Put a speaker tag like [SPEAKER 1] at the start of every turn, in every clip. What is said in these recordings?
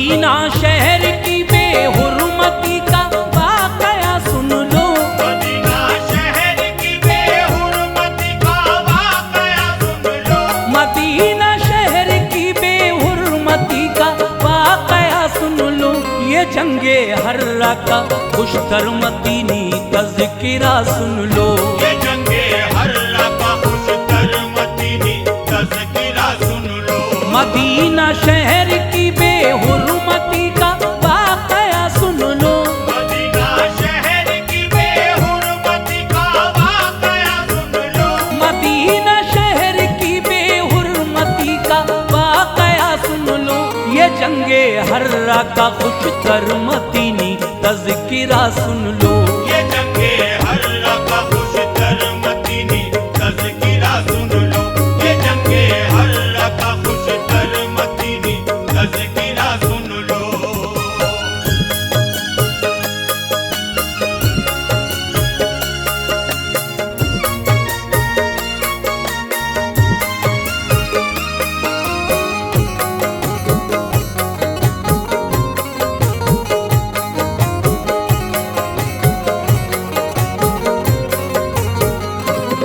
[SPEAKER 1] Medina शहर की बेहुरमती का वाकया सुन लो।
[SPEAKER 2] मदीना शहर की बेहुरमती का वाकया सुन लो।
[SPEAKER 1] मदीना शहर की बेहुरमती का वाकया सुन लो। ये जंगे हर्रा का खुशतर मदीनी तज़किरा सुन लो।
[SPEAKER 2] ये जंगे हर्रा का खुशतर मदीनी तज़किरा सुन लो।
[SPEAKER 1] मदीना शहर की बेहुरमती का वाकया सुन लो।
[SPEAKER 2] मदीना शहर की बेहुरमती का वाकया सुन लो।
[SPEAKER 1] मदीना शहर की बेहुरमती का वाकया सुन लो। ये जंगे हर्रा का खुशतर मदीनी तज़किरा सुन लो।
[SPEAKER 2] ये जंगे हर्रा का खुशतर मदीनी तज़किरा सुन लो। ये जंगे हर्रा का खुशतर मदीनी तज़किरा सुन लो।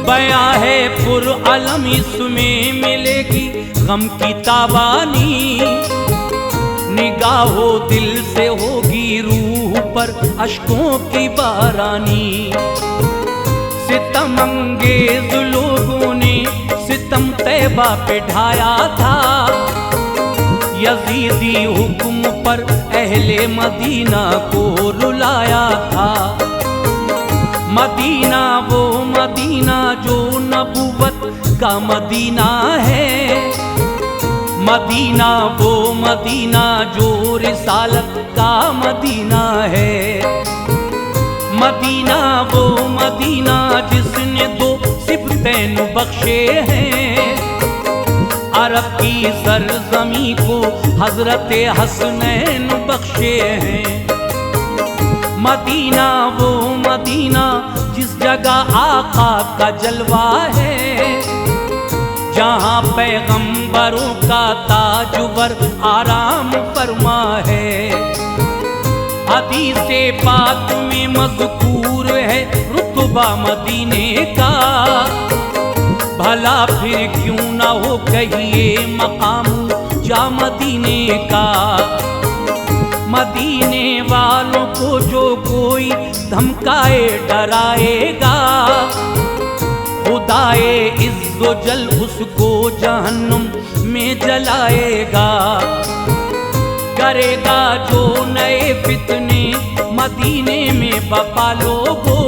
[SPEAKER 1] बया है पुरअलम इसमें मिलेगी गम की ताबानी। निगाहो दिल से होगी रूह पर अश्कों की बारानी। सितम अंगेज लोगों ने सितम तैबा पे ढाया था। यजीदी हुक्म पर अहले मदीना को रुलाया था। मदीना वो मदीना जो नबुवत का मदीना है। मदीना वो मदीना जो रिसालत का मदीना है। मदीना वो मदीना जिसने दो सिबतैन बख्शे हैं। अरब की सरजमी को हजरत हसनैन बख्शे हैं। मदीना वो मदीना जिस जगह आका का जलवा है। जहाँ पैगंबरों का ताजवर आराम फरमा है। हदीसे पाक में मज़कूर है रुतबा मदीने का। भला फिर क्यों ना हो कहिए मकाम जा मदीने का। मदीने वालों को जो कोई धमकाए डराएगा। खुदाए इज़्ज़ो जल उसको जहन्नुम में जलाएगा। करेगा जो नए फितने मदीने में बपा लोगों।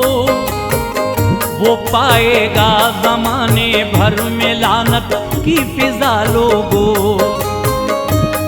[SPEAKER 1] वो पाएगा ज़माने भर में लानत की फिजा लोगों।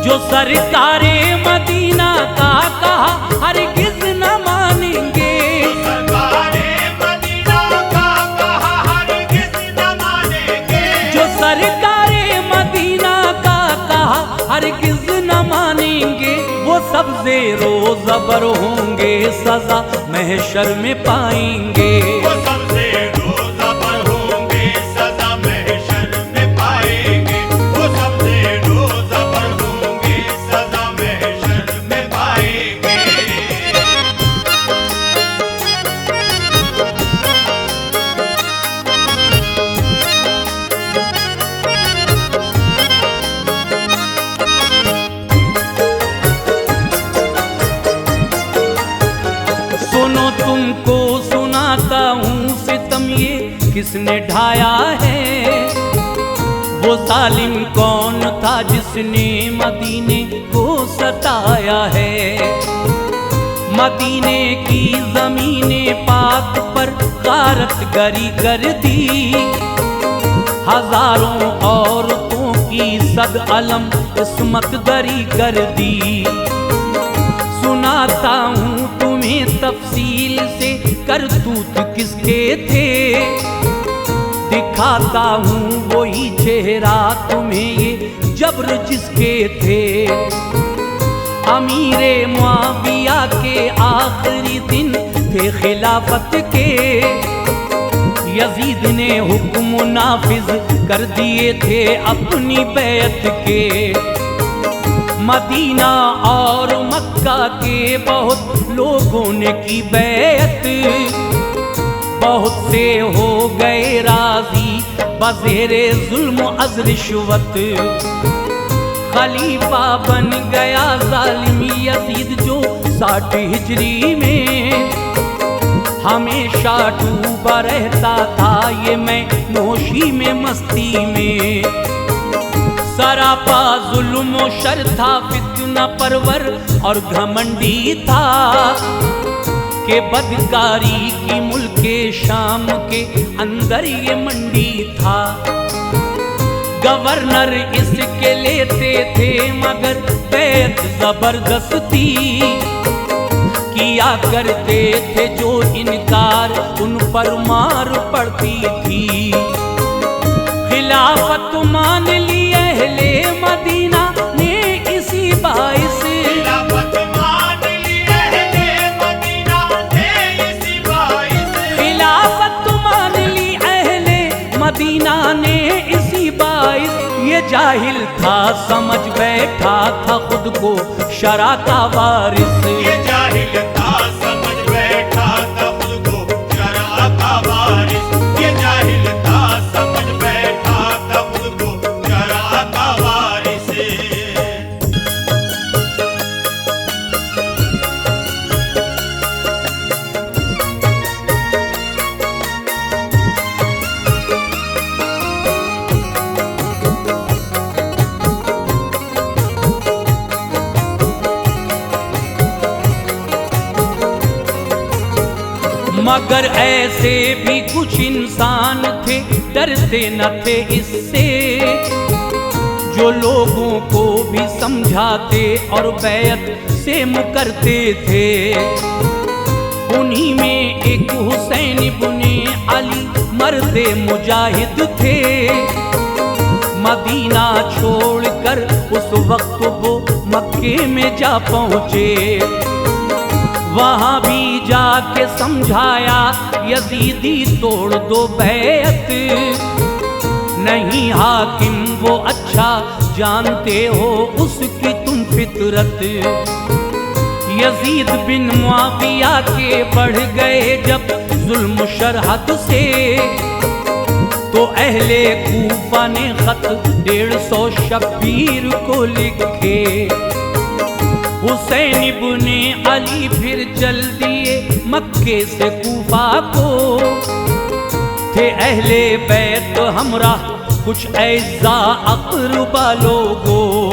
[SPEAKER 1] जो सरकारे मदीना का कहा हरगिज़ न मानेंगे।
[SPEAKER 2] सरकारे मदीना का कहा हरगिज़ न मानेंगे।
[SPEAKER 1] जो सरकारे मदीना का कहा हरगिज़ न मानेंगे। वो सब ज़ेरो ज़बर होंगे सज़ा महशर में पाएंगे।
[SPEAKER 2] वो सबसे रोज़बर होंगे सज़ा महशर में पाएंगे। वो सबसे रोज़बर होंगे सज़ा महशर में पाएंगे।
[SPEAKER 1] सुनो तुमको सुनाता हूँ सितम ये किसने ढाया है। वो जालिम कौन था जिसने मदीने को सताया है। मदीने की ज़मीने पाक पर गारत गरी कर दी। हजारों औरतों की सद अलम इस्मत दरी कर दी। सुनाता हूँ तुम्हें तफसील से करतूत किसके थे। दिखाता हूँ वही चेहरा तुम्हें ये जब्र जिसके थे। अमीरे मुआविया के आखिरी दिन थे खिलाफत के। यजीद ने हुक्म नाफिज कर दिए थे अपनी बैत के। मदीना और मक्का के बहुत लोगों ने की बैत, बहुत से हो गए राजी बज़ेरे जुल्म अज़ रिश्वत। खलीफा बन गया जालिम यजीद जो 60 हिजरी में, हमेशा डूबा रहता था ये मैं नोशी में मस्ती में। सरापा जुल्म शर था, फितना परवर और घमंडी था, के बदकारी की मुल्के शाम के अंदर ये मंडी था। गवर्नर इसके लेते थे मगर बैत जबरदस्ती किया करते थे जो इनकार उन पर मार पड़ती थी। खिलाफत मान ली अहले मदीना ने इसी बाइस,
[SPEAKER 2] खिलाफत मान ली अहले मदीना ने इसी बाइस,
[SPEAKER 1] खिलाफत मान ली अहले मदीना ने इसी बाइस। ये जाहिल था समझ बैठा था खुद को शरा का वारिस,
[SPEAKER 2] ये जाहिल था समझ बैठा था खुद को शरा का वारिस, ये जाहिल था समझ बैठा था खुद को शरा का वारिस।
[SPEAKER 1] मगर ऐसे भी कुछ इंसान थे डरते न थे इससे, जो लोगों को भी समझाते और बैत से मुकरते थे। उन्हीं में एक हुसैन इब्ने अली मर्दे मुजाहिद थे, मदीना छोड़कर उस वक्त वो मक्के में जा पहुँचे। वहाँ भी जाके समझाया यजीदी तोड़ दो बैत, नहीं हाकिम वो अच्छा जानते हो उसकी तुम फितरत। यजीद बिन मुआविया के बढ़ गए जब जुल्म शरहद से, तो अहले कूफा ने खत 150 शब्बीर को लिखे। हुसैन इब्ने अली फिर चल दिए मक्के से कूफा को, थे अहले बैत हमरा कुछ ऐसा अक़रबा लोगों।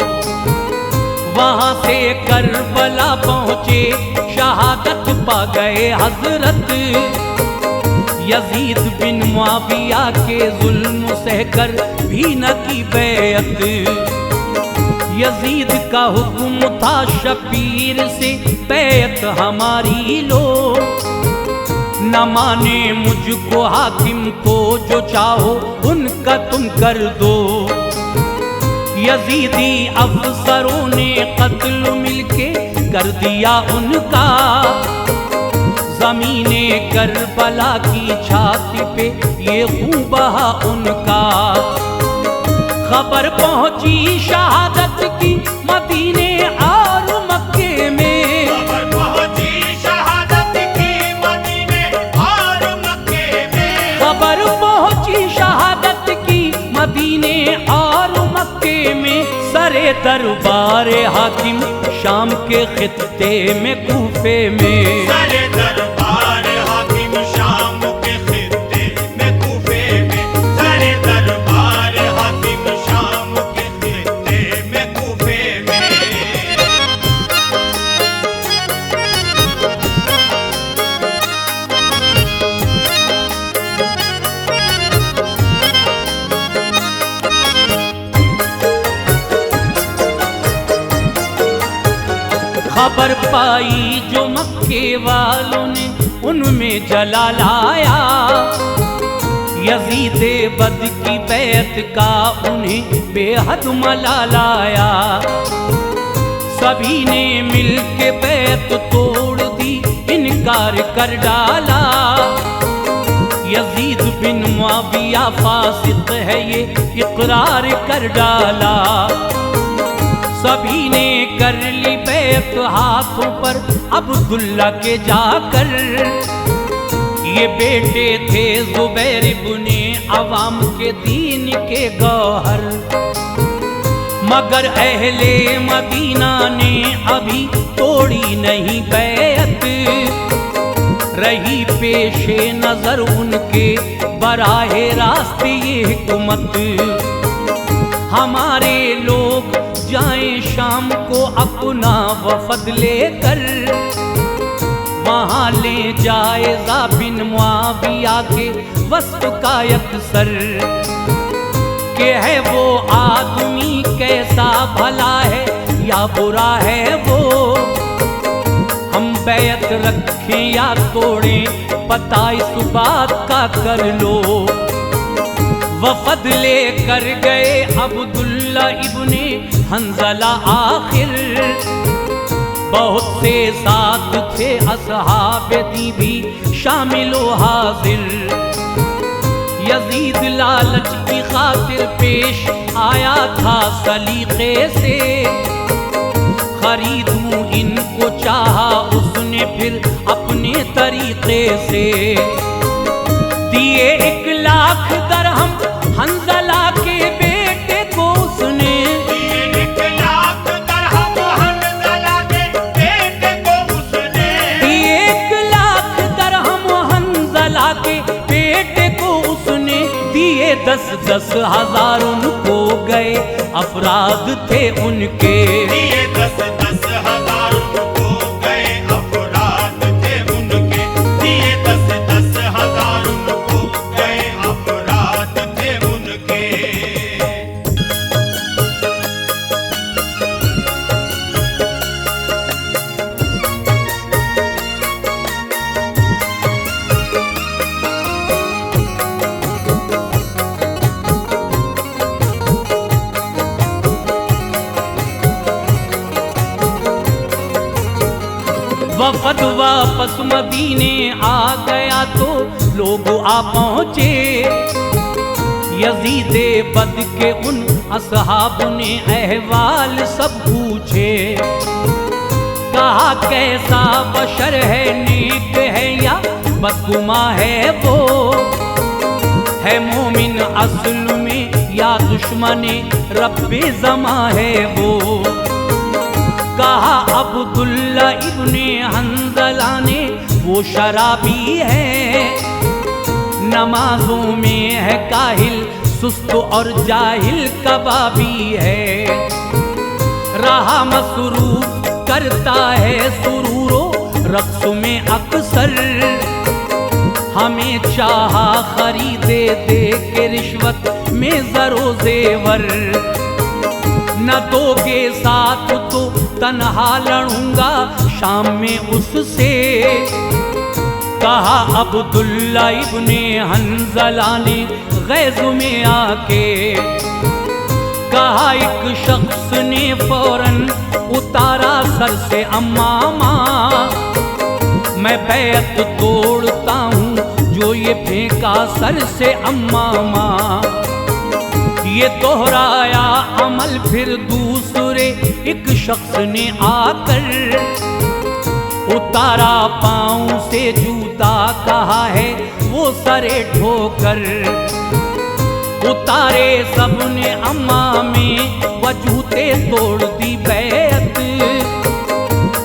[SPEAKER 1] वहाँ से करबला पहुँचे शहादत पा गए हजरत। यजीद बिन मुआविया के जुल्म सहकर भी न की बैत। यजीद का हुक्म था शबीर से बैत हमारी लो, न माने मुझको हाकिम तो जो चाहो उनका तुम कर दो। यजीदी अफसरों ने कत्ल मिलके कर दिया उनका, ज़मीने करबला की छाती पे ये खून बहा उनका। खबर पहुंची शहादत की मदीने और मक्के में,
[SPEAKER 2] खबर पहुंची शहादत की मदीने और मक्के में,
[SPEAKER 1] खबर पहुंची शहादत की मदीने और मक्के में। सरे दरबार हाकिम शाम के खित्ते में कूफे में,
[SPEAKER 2] सरे दरबार हाकिम शाम के खित्ते में कूफे में, सरे दरबार हाकिम शाम के खित्ते में कूफे में।
[SPEAKER 1] खबर पाई जो मक्के वालों ने उनमें जलाल आया। यजीद बद की बैत का उन्हें बेहद मलाल आया। सभी ने मिल के बैत तोड़ दी, इनकार कर डाला। यजीद बिन मुआविया फासिक है ये इकरार कर डाला। सभी ने कर ली बैत हाथों पर अब्दुल्ला के जाकर। ये बेटे थे जुबैर इब्ने अवाम के दीन के गौहर। मगर अहले मदीना ने अभी तोड़ी नहीं बैत, रही पेशे नजर उनके बराहे रास्ते ये हुकूमत। हमारे लोग जाएं शाम को अपना वफद लेकर, वहां ले जायज़ा बिन मुआविया के वस्फ का यकसर, के है वो आदमी कैसा भला है या बुरा है वो। हम बैत रखें या तोड़ें पता इस बात का कर लो। वफद लेकर गए अब्दुल्ला इब्ने हंज़ला आखिर, बहुत से साथ थे असहाबे दी भी शामिलो हाजिर। यजीद लालच की खातिर पेश आया था सलीके से, खरीदूं इनको चाहा उसने फिर अपने तरीके से। दिए 1 लाख दरहम हंज़ला के बेटे को उसने,
[SPEAKER 2] दिए 1 लाख दरहम हंज़ला के बेटे को उसने,
[SPEAKER 1] दिए 1 लाख दरहम हंज़ला के बेटे को उसने। दिए 10-10 हजार उनको गए अफराद थे उनके,
[SPEAKER 2] दिए 10-10 हजार उनको गए अफराद थे उनके, दिए 10-10 हजार उनको गए अफराद थे उनके।
[SPEAKER 1] वफद वापस मदीने आ गया तो लोग आ पहुँचे। यजीदे बद के उन असहाब ने अहवाल सब पूछे। कहा कैसा बशर है, नेक है या बदगुमा है वो, है मोमिन असल में या दुश्मने रब्बे ज़मा है वो। कहा अब्दुल्ला इब्ने हंज़ला ने वो शराबी है, नमाजों में है काहिल, सुस्त और जाहिल कबाबी है। रहा मसरूफ करता है सुरूरो रक्स में अक्सर, हमें चाहा खरीदे दे के रिश्वत में ज़रो ज़ेवर। न दोगे साथ तो तन्हा लड़ूंगा शाम में उससे। कहा अब्दुल्ला इब्ने हंज़ला ने गैज़ में आके। कहा एक शख्स ने फौरन उतारा सर से अम्मामा, मैं बैत तोड़ता हूँ जो ये फेंका सर से अम्मामा। ये दोहराया अमल फिर दूसरे एक शख्स ने आकर, उतारा पाँव से जूता, कहा है वो सरे ठोकर। उतारे सबने अम्मा में व जूते तोड़ दी बैत,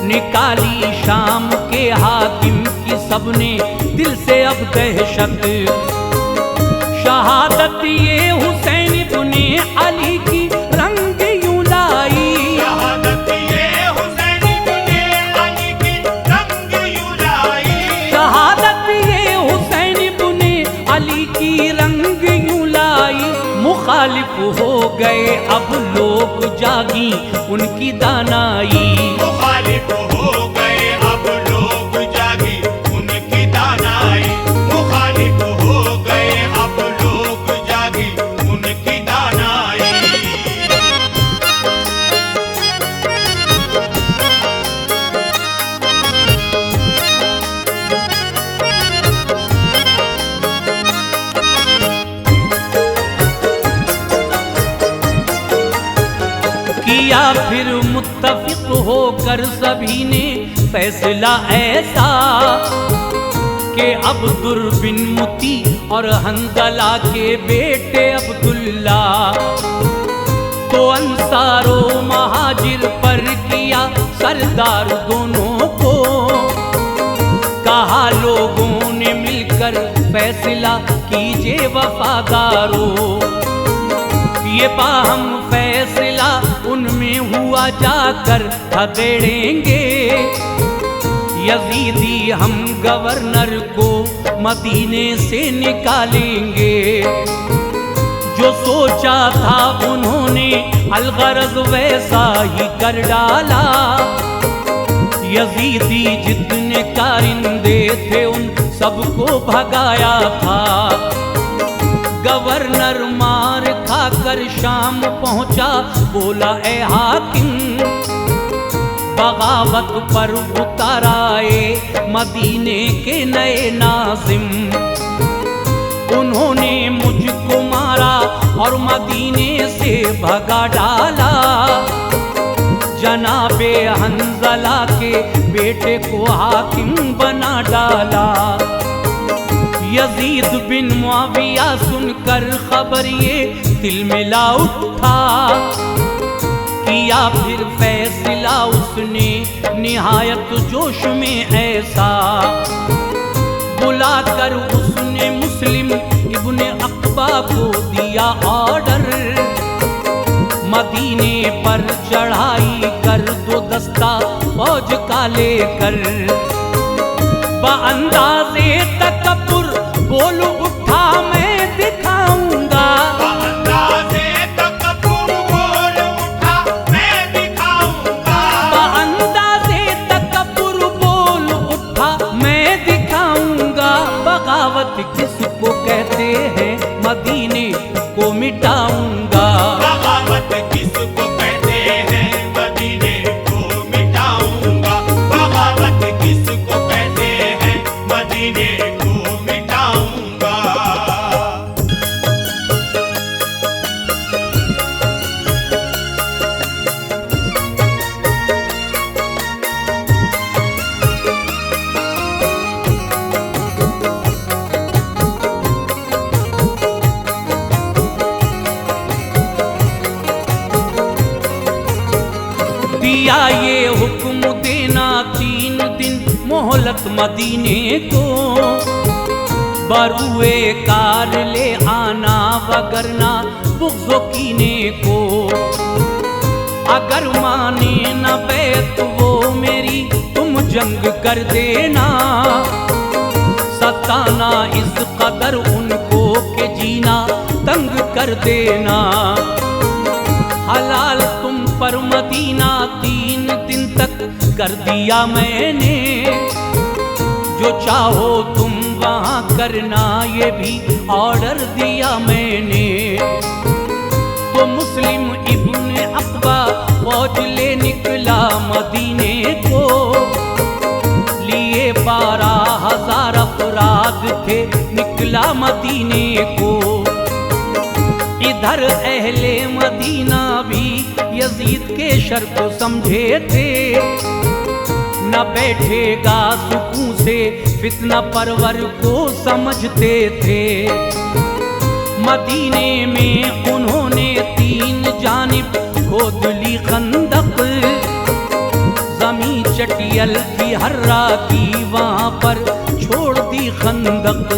[SPEAKER 1] निकाली शाम के हाकिम की सबने दिल से अब दहशत। शहादत ये हुसैन इब्ने अली की रंग यूं लाई,
[SPEAKER 2] शहादत ये हुसैन इब्ने अली की रंग यूं लाई,
[SPEAKER 1] शहादत ये हुसैन इब्ने अली की रंग यूं लाई। मुखालिफ हो गए अब लोग जागी उनकी दानाई,
[SPEAKER 2] मुखालिफ हो गए अब लोग जागी उनकी दानाई, मुखालिफ हो गए अब लोग जागी उनकी दानाई।
[SPEAKER 1] किया फिर मुत्तफिक होकर सभी ने फैसला ऐसा कि अब्दुर बिन मुती और हंजला के बेटे अब्दुल्ला तो अंसारो महाजिर पर किया सरदार दोनों को। कहा लोगों ने मिलकर फैसला कीजिए वफादारों, ये बाहम फैसला उनमें हुआ जाकर खदेड़ेंगे। यजीदी हम गवर्नर को मदीने से निकालेंगे। जो सोचा था उन्होंने अलगरज वैसा ही कर डाला। यजीदी जितने कारिंदे थे उन सबको भगाया था। गवर्नर मार खाकर शाम पहुंचा, बोला ए हाकिम बगावत पर उताराए मदीने के नए नाज़िम। उन्होंने मुझको मारा और मदीने से भगा डाला। जनाबे हंजला के बेटे को हाकिम बना डाला। यजीद बिन मुआविया सुनकर खबर ये दिल में ला उठा। किया फिर फैसला उसने निहायत जोश में ऐसा। बुलाकर उसने मुस्लिम इब्ने अक़बा को दिया ऑर्डर। मदीने पर चढ़ाई कर दो दस्ता फौज का लेकर। बअंदाज़े तकब्बुर बोल उठा मैं दिखाऊंगा।
[SPEAKER 2] बअंदाज़े तकब्बुर बोल उठा मैं दिखाऊंगा।
[SPEAKER 1] बअंदाज़े तकब्बुर बोल उठा मैं दिखाऊंगा। बगावत किसको कहते हैं मदीने को मिटाऊंगा।
[SPEAKER 2] बगावत किसको कहते हैं मदीने को मिटाऊंगा। बगावत किसको कहते हैं मदीने को मिटाऊंगा।
[SPEAKER 1] दिया ये हुक्म देना 3 दिन मोहलत मदीने को। बरुए कार ले आना वगरना बुग़्ज़ो कीने को। अगर माने न बैत वो मेरी तुम जंग कर देना। सताना इस कदर उनको के जीना तंग कर देना। हलाल तुम पर मदीना 3 दिन तक कर दिया मैंने। जो चाहो तुम वहाँ करना ये भी ऑर्डर दिया मैंने। तो मुस्लिम इब्ने अक़बा फौज ले निकला मदीने को। लिए 12,000 अफराद थे निकला मदीने को। इधर अहले मदीना भी यजीद के शर को समझे थे। न बैठेगा सुकून से फितना परवर को समझते थे। मदीने में उन्होंने 3 जानिब खोद ली खंदक। जमीन चटियल थी हर्रा की वहाँ पर छोड़ दी खंदक।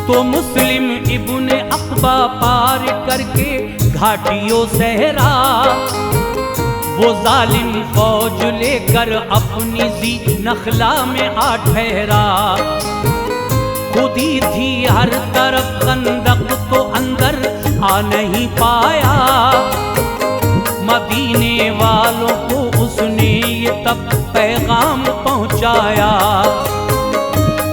[SPEAKER 1] तो मुस्लिम इब्ने अक़बा पार करके घाटियों सहरा। वो जालिम फौज लेकर अपनी ज़ी नखला में आ ठहरा। खुदी थी हर तरफ खंदक तो अंदर आ नहीं पाया। मदीने वालों को उसने ये तब पैगाम पहुँचाया।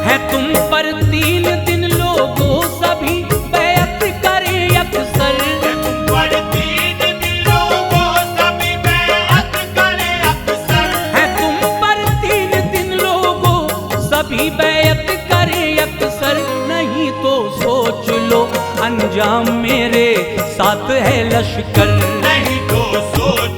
[SPEAKER 1] है तुम पर 3 दिन लोगों सभी बैत करें अक्सर।
[SPEAKER 2] तुम पर 3 दिन लोगों सभी बैत करें अक्सर।
[SPEAKER 1] है तुम पर 3 दिन लोगों सभी बैत करें अक्सर। नहीं तो सोच लो अंजाम मेरे साथ है लश्कर।
[SPEAKER 2] नहीं तो सोच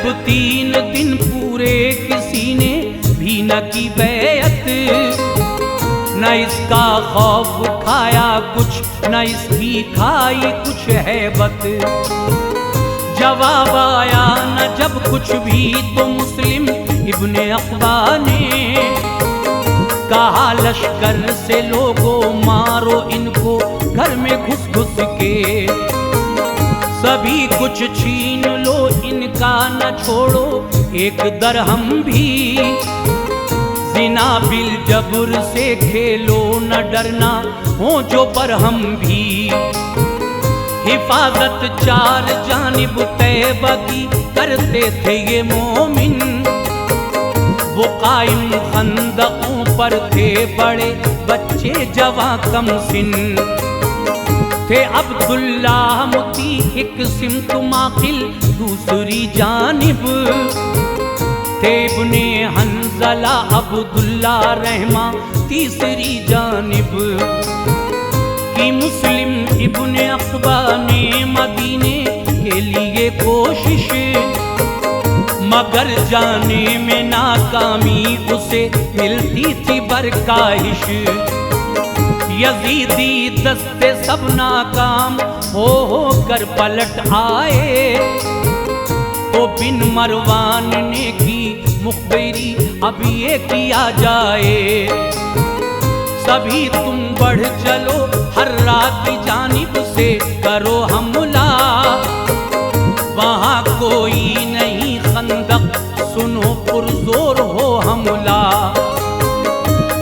[SPEAKER 1] जब 3 दिन पूरे किसी ने भी न की बैयत, न इसका खौफ खाया कुछ, न इसकी खाई कुछ हैबत। जवाब आया न जब कुछ भी तो मुस्लिम इब्ने अक़बा ने कहा, लश्कर से लोगों मारो इनको घर में घुस घुस के, सभी कुछ छीन लो इनका न छोड़ो एक दरहम भी, जिना बिल जबर से खेलो न डरना हो जो पर हम भी। हिफाजत 4 जानिब तैबा की करते थे ये मोमिन, वो कायम खंदकों पर थे बड़े बच्चे जवां कम सिन, थे अब्दुल्ला मुती एक सिमत माकिल दूसरी जानिब, थे इब्ने हंजला अब्दुल्ला रहमा तीसरी जानिब। कि मुस्लिम इब्ने अक़बा ने मदीने के लिए कोशिश, मगर जाने में नाकामी उसे मिलती थी बरकाहिश। यजीदी दस्ते सब नाकाम हो कर पलट आए, तो बिन मरवान ने की मुखबिरी अब ये किया जाए। सभी तुम बढ़ चलो हर्रा की जानिब से करो हमला, वहाँ कोई नहीं खंदक सुनो पुरजोर हो हमला।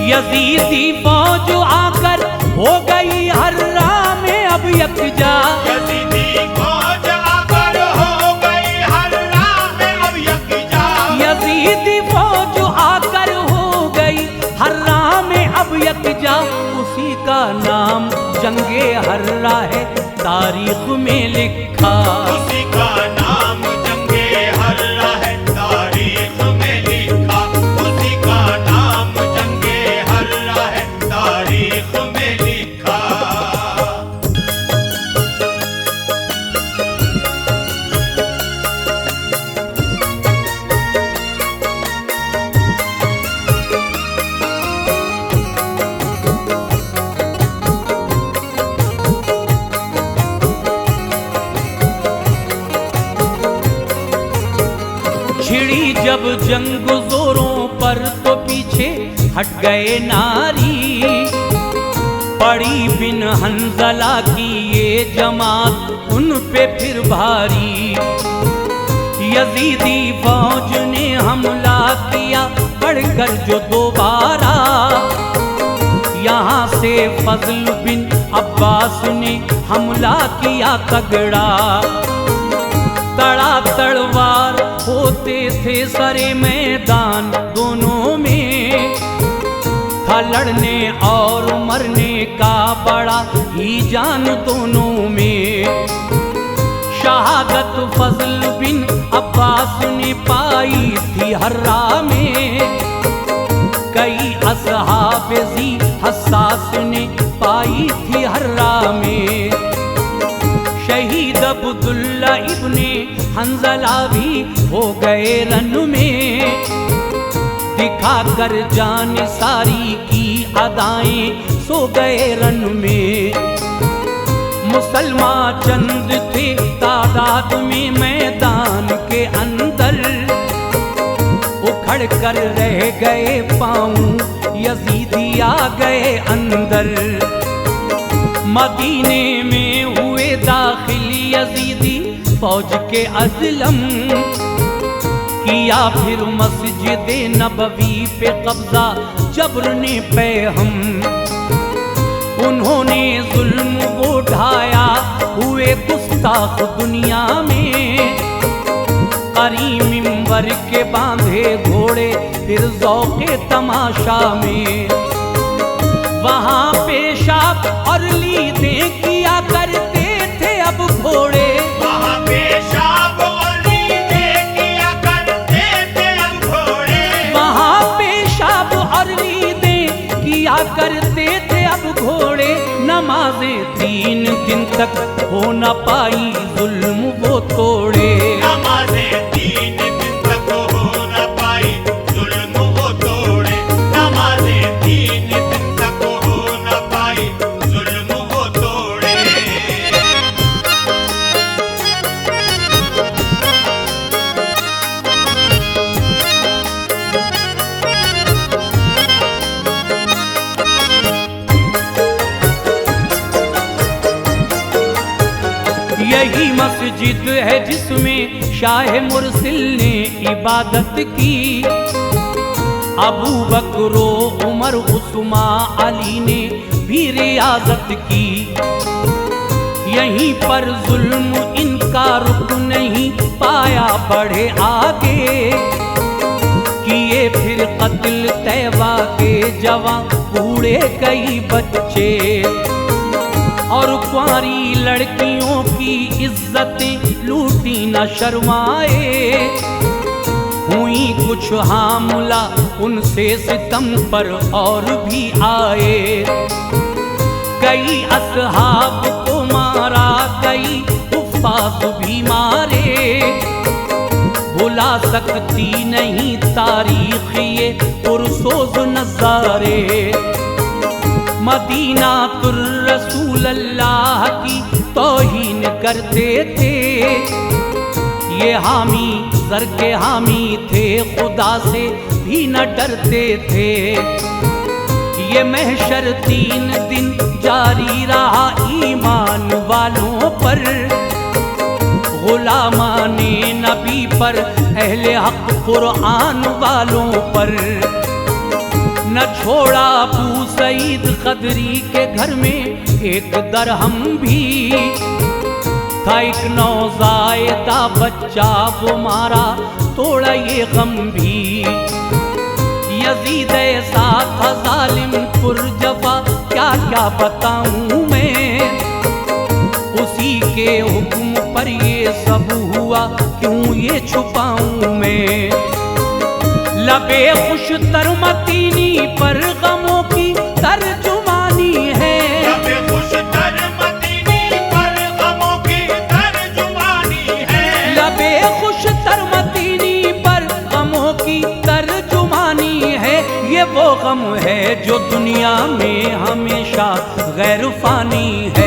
[SPEAKER 1] यजीदी फौज आकर हो गई हर्रा में अब यकजा,
[SPEAKER 2] यजीदी फौज आकर हो गई हर्रा में अब यकजा,
[SPEAKER 1] यजीदी फौज आकर हो गई हर्रा में अब यकजा। उसी का नाम जंगे हर्रा है तारीख में लिखा,
[SPEAKER 2] उसी का नाम जंगे हर्रा है तारीख में लिखा, उसी का नाम जंगे हर्रा है तारीख में लिखा।
[SPEAKER 1] छिड़ी जब जंग जोरों पर तो पीछे हट गए नारी, पड़ी बिन हंजला की ये जमात उन पे फिर भारी। यजीदी फौज ने हमला किया बढ़कर जो दोबारा, यहाँ से फजल बिन अब्बास ने हमला किया तगड़ा। तड़ा तड़वार होते थे सरे मैदान दोनों में, था लड़ने और मरने का बड़ा ही जान दोनों में। शहादत फजल बिन अब्बास ने पाई थी हर्रा में, कई असहाब जी हसास ने पाई थी हर्रा में। शहीद अब्दुल्ला इब्ने हंजला भी हो गए रन में, दिखा कर जान सारी की अदाएं सो गए रन में। मुसलमान चंद थे तादाद में मैदान के अंदर, उखड़ कर रह गए पाँव यजीदी आ गए अंदर। मदीने में हुए दाखिल यजीदी फौज के अज़लम, किया फिर मस्जिद नबवी पे कब्जा जबर ने पे हम। उन्होंने जुल्म वो ढाया हुए गुस्ताख दुनिया में, करी मिंबर के बांधे घोड़े फिर ज़ौक़े तमाशा में। वहाँ पेशाब और लीदें किया करते थे अब घोड़े,
[SPEAKER 2] वहाँ पेशाब और लीदें किया करते थे अब घोड़े,
[SPEAKER 1] वहाँ पेशाब और लीदें किया करते थे अब घोड़े। नमाज़ें 3 दिन तक हो न पाई जुल्म वो तोड़े।
[SPEAKER 2] नमाज़ें 3 दिन तक हो न पाई, जुल्म वो तोड़े। नमाज़ें 3 दिन तक हो न पाई, जुल्म वो तोड़े।
[SPEAKER 1] यही मस्जिद है जिसमें शाह मुरसिल ने इबादत की, अबू बकरो उमर उस्मा अली ने भी रियाजत की। यहीं पर जुल्म इनका रुक नहीं पाया, बढ़े आगे किए फिर कत्ल तैबा के जवां बूढ़े कई बच्चे, और कुंवारी लड़कियों की इज्जतें लूटी न शर्माए। हुई कुछ हामला उनसे सितम पर और भी आए, कई असहाब को मारा, कई हुफ्फाज भी मारे। भुला सकती नहीं तारीख ये पुरसोज नज़ारे। मदीना तुर रसूल अल्लाह की तौहीन करते थे, ये हामी सर के हामी थे, खुदा से भी न डरते थे। ये महशर 3 दिन जारी रहा ईमान वालों पर, गुलामाने नबी पर, अहले हक कुरान वालों पर। न छोड़ा अबू सईद खदरी के घर में एक दरहम भी, था एक नौज़ायदा बच्चा वो मारा, तोड़ा ये गम भी। यजीद ऐसा था जालिम पुरजफा, क्या क्या बताऊं मैं, उसी के हुक्म पर ये सब हुआ, क्यों ये छुपाऊं मैं। लबे खुश तरमतीनी पर गमों की तर्जुमानी है,
[SPEAKER 2] लबे खुश तरमतीनी पर गमों की तर्जुमानी है।
[SPEAKER 1] लबे खुश तरमतीनी पर गमों की तर्जुमानी है। ये वो गम है जो दुनिया में हमेशा गैर फानी है।